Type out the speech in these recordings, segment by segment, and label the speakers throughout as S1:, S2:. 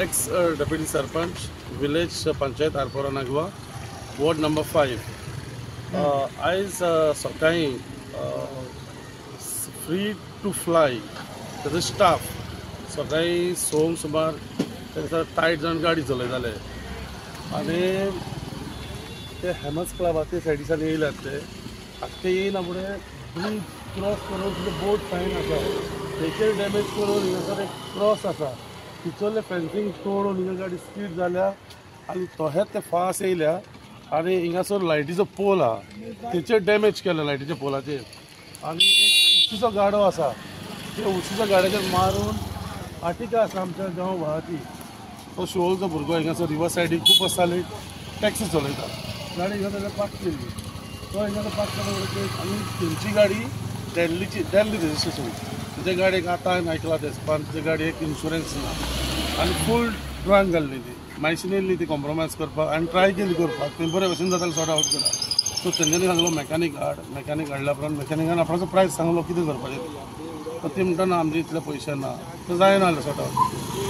S1: X deputy sarpanch, village panchayat Arpora Nagoa, ward number 5. आयज सकाळी free to fly तेजो स्टाफ सकाळी 6 सुमार टायट जावन गाडी चलयताले आनी ते हेमस क्लबाचे सायडीसान येयल्यात ते येयना फुडें ब्रीज क्रॉस करून तुजे बोट सायन आसा तेचेर डॅमेज करून हिंगासर एक क्रॉस आसा तिचोले फेन्सिंग तोडून हिंगा गाडी स्पीड जाल्या आनी तोहेच ते फास्ट येयल्या आनी हिंगासर लायटीचो पोल आहा तेचेर डॅमेज केला लायटीच्या पोलाचेर आनी एक उशीचो गाडो आसा त्या उशीच्या गाड्याचेर मारून आटिका आसा आमच्या गांव वाहाती तो शिवोलचो भुरगो हिंगासर रिवर सायडीक खूब आसताली टॅक्सी चलयता गाडी हिंगा पार्क केल्ली तो हिंगा पार्क केलो आनी तेंची गाडी दिल्ली रजिस्ट्रेशन तेच्या गाडयेक आतां हांवें आयकलां तेजपान तेच्या गाडयेक इन्शुरन्स ना आनी फूल ड्रांक घाल्ली ती मायशीन येयल्ली ती कॉम्प्रोमायज करपाक आनी ट्राय केली करपाक तें बरे भशेन जातालें सॉर्ट आवट केला सो तेंच्यांनी सांगलो मॅकॅनीक हाडल्या उपरांत मॅकॅनिकान आपणाचो प्रायस सांगलो कितें करपाचें तर ते म्हणटा आमचे इतले पयशे ना तर जायना जालें सॉर्ट आवट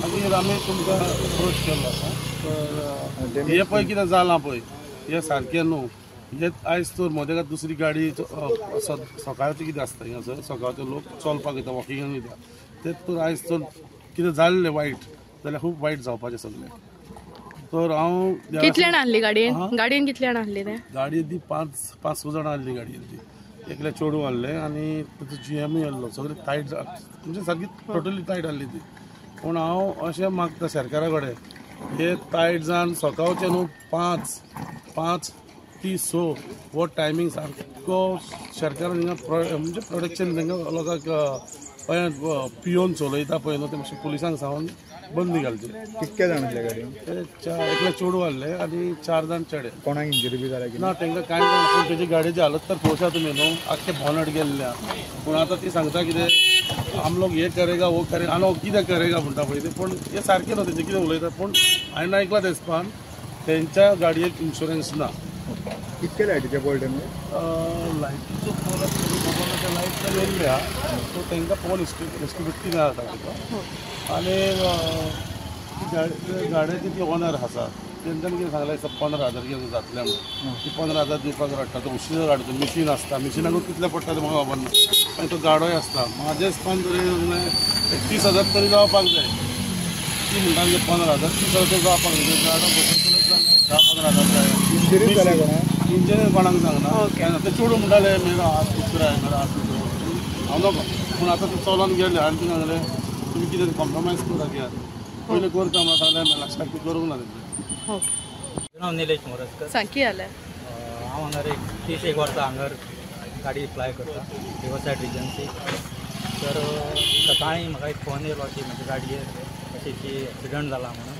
S1: मागीर आमी तुमकां अप्रोच केल्लो आसा तर हे पळय कितें जालां पळय हे सारकें न्हू हे आयज तर मदेगात दुसरी गाडी सकाळचें कितें आसता हिंगासर सकाळचे लोक चलपाक येता वॉकिंगाक येता तेच तर आयज तर कितें जाल्लें वायट जाल्यार खूब वायट जावपाचें सगळें तर हांव
S2: कितले जाण आहली गाडयेन कितले जाण आहले ते
S1: गाडयेन ती 5 जाणां आहली गाडयेन ती एकले चेडूं आहले आनी ताचो GM आहलो सगळें टायट म्हणजे सारकी टोटली टायट आहली ती पूण हांव अशें मागता सरकारा कडेन हे टायट जावन सकाळचे न्हू 5 ती 6 हो टायमींग सारको सरकारान हिंगा म्हणजे प्रोटेक्शन तांकां लोकांक पियोन चलयता पळय न्हू ते मातशें पुलिसांक सांगून बंदी घालची
S3: कितके जाण आसले गाडयेन
S1: एकले चेडूं आहले आनी 4 जाण चेडे
S3: कोणाक इंजरी बी जाल्या
S1: ना तांकां कांय ना पूण तेजी गाडयेची हालत तर पळोवशा तुमी न्हू आख्खे बॉनट गेल्ल्या पूण आतां ती सांगता कितें आम लोग हे करेगा वो करेगा आनी कितें करेगा म्हणटा पळय ते पूण हे सारकें न्हू तेजें कितें उलयता पूण हांवें आयकलां तेजपान तेंच्या गाडयेक इन्शुरन्स ना
S3: कितके लायटीचे पोल डॅमेज
S1: लायटीचो पोल लायट येयल्या सो तांकां पोल हिस्ट्री ना जाता आनी गाडयेची ती ओनर आसा तेंच्यांनी कितें सांगलें 15,000 कितें जातलें म्हणून ती 15,000 दिवपाक रडटा तो उशिचो गाडयो मिशीन आसता मिशिनाकूच कितले पडटा तें म्हाका खबर ना आनी तो गाडोय आसता म्हाजे हिसपान तरी 30,000 तरी जावपाक जाय ती म्हणटा 15,000 30,000 जावपाक जाय गाडो बसयतलेच जालें 10-15,000 जाय
S3: इंजरी जाल्या
S1: इंजिनियर कोणाक सांगना ते चेडूं म्हणटाले मेरो हात दुखराय मेरो हात दुखराय हांव नाका पूण आतां ते चलोन गेले आनी ती सांगलें तुमी कितें कॉम्प्रोमायज करा कित्याक पयलीं करता म्हणून सांगलें लास्टाक ती करूंक ना तेंचे
S4: हांव निलेश मोरजकर
S2: सांग की जालें
S4: हांव हांगार एक 30 वर्सां हांगार गाडी फ्लाय करता रिवरसायड रिजन्सी तर सकाळीं म्हाका एक फोन येयलो की म्हज्या गाडयेर अशी एक्सिडंट जाला म्हणून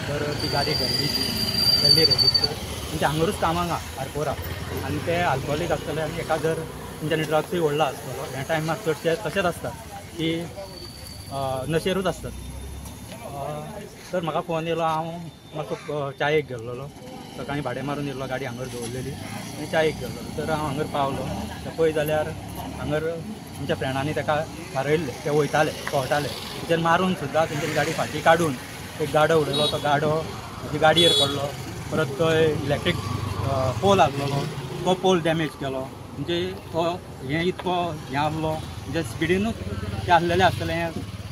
S4: तर ती गाडी दिल्ली रेजिस्टर म्हणजे हांगारूच कामाक आरपोरा आनी ते अल्कोहोलीक आसतले आनी एका जर तेंच्यांनी ड्रग्सूय व्हडला आसतलो ह्या टायमार चडशे तशेंच आसता की नशेरूच आसतात तर म्हाका फोन येयलो हांव मातसो चायेक गेल्लो सकाळीं भाडें मारून येयल्लो गाडी हांगार दवरलेली आनी चायेक गेल्लो तर हांव हांगार पावलो पळय जाल्यार हांगार आमच्या फ्रेंडांनी ताका थारयल्लें ते वयताले पळटाले तेचेर मारून सुद्दां तेंच्यांनी गाडी फाटीं काडून एक गाडो उडयलो तो गाडो म्हजी गाडयेर पडलो परत तो इलेक्ट्रीक पोल आसलेलो तो पोल डॅमेज केलो म्हणजे तो हें इतको हें आसलो म्हणजे स्पिडीनूच तें आसलेलें आसतलें हें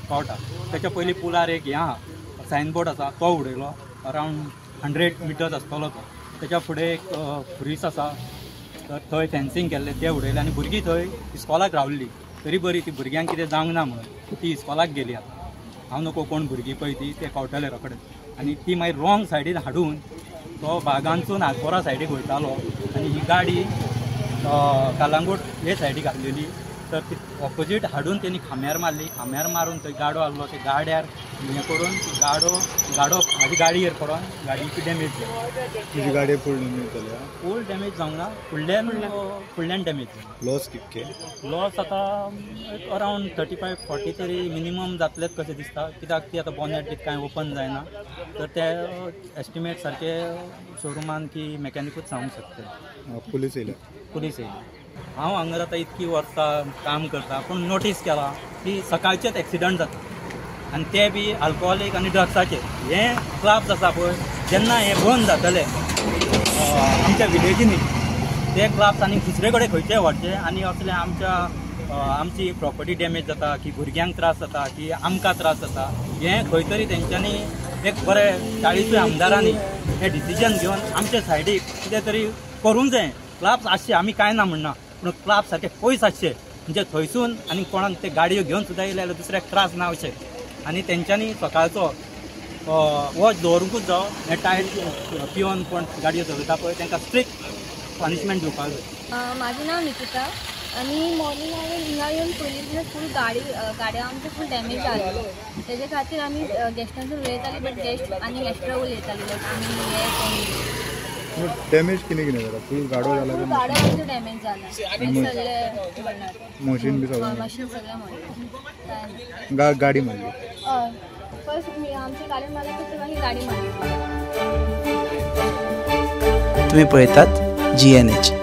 S4: पावता तेच्या पयलीं पुलार एक हें आहा सायनबोर्ड आसा तो उडयलो अरावंड 100 मिटर्स आसतलो तो तेच्या फुडें एक फ्रीज आसा तर थंय फेन्सींग केल्लें तें उडयलें आनी भुरगीं थंय इस्कॉलाक रावल्लीं तरी बरी ती भुरग्यांक कितें जावंक ना म्हणून ती इस्कॉलाक गेली आतां हांव नको कोण भुरगीं पळय ती ते कावटले रोखडे आनी ती मागीर रॉंग सायडीन हाडून तो बागांसून आरपोरा सायडीक वयतालो आनी ही गाडी कालांगूट हे सायडीक घातलेली तर ती ऑपोजीट हाडून तेणी खांब्यार मारली खांब्यार मारून थंय गाडो आसलो ते गाड्यार हें करून गाडो म्हाजी गाडयेर पडोन गाडयेची डॅमेज जाली
S3: तुजी गाडी फूल डॅमेज जाल्या
S4: फूल डॅमेज जावंक ना फुडल्यान डॅमेज जाली
S3: लॉस कितके
S4: लॉस आतां अरावंड 35-40 तरी मिनिमम जातलेच कशें दिसता कित्याक ती आतां बॉनेट बी कांय ओपन जायना तर ते एस्टिमेट सारके शोरुमान की मॅकॅनिकूच सांगूंक शकता
S3: पुलीस येयल्या
S4: हांव हांगार आतां इतकी वर्सां काम करता पूण नोटीस केलां की सकाळचेच एक्सिडंट जाता आनी ते बी अल्कोहोलीक आनी ड्रग्साचे हे क्लब्स आसा पळय जेन्ना हे बंद जातले आमच्या विलेजींनी ते क्लब्स आनी दुसरे कडेन खंयचे व्हरचे आनी असले आमची प्रॉपर्टी डॅमेज जाता की भुरग्यांक त्रास जाता की आमकां त्रास जाता हे खंय तरी तेंच्यांनी एक बरें 40 आमदारांनी हे डिसिजन घेवन आमचे सायडीक कितें तरी करूंक जाय. क्लब्स आसचे आमी कांय ना म्हणना पूण क्लब सारके पयस आसचे म्हणजे थंयसून आनी कोणाक ते गाडयो घेवन सुद्दां येयले जाल्यार दुसऱ्याक त्रास ना अशें आनी तेंच्यांनी सकाळचो वॉच दवरूंकूच जावो हे टायट पिवन कोण गाडयो चलयता पळय तांकां स्ट्रिक्ट पनिशमेंट दिवपाक जाय.
S5: माझं नाव निकिता आणि मॉर्निंग हांवें हिंगा येवन पयलीं फूल गाड्या आमचे फूल डॅमेज जाल्यो तेजे खातीर आमी गॅस्टांचो उलयताली बट गॅस्ट आनी एक्स्ट्रा उलयताली लायक आमी
S3: डॅमेज कितें जाला फूल गाडो जाला
S5: फूल गाड्यो आमच्यो डॅमेज जाला सगळे म्हणल्यार
S3: मशीन बी सगळें
S5: मशीन सगळें म्हणल्यार
S3: गाडी मारली
S5: फर्स्ट आमची गाडी मारली तर मागीर गाडी मारली.
S6: तुम्ही पळयतात GNH.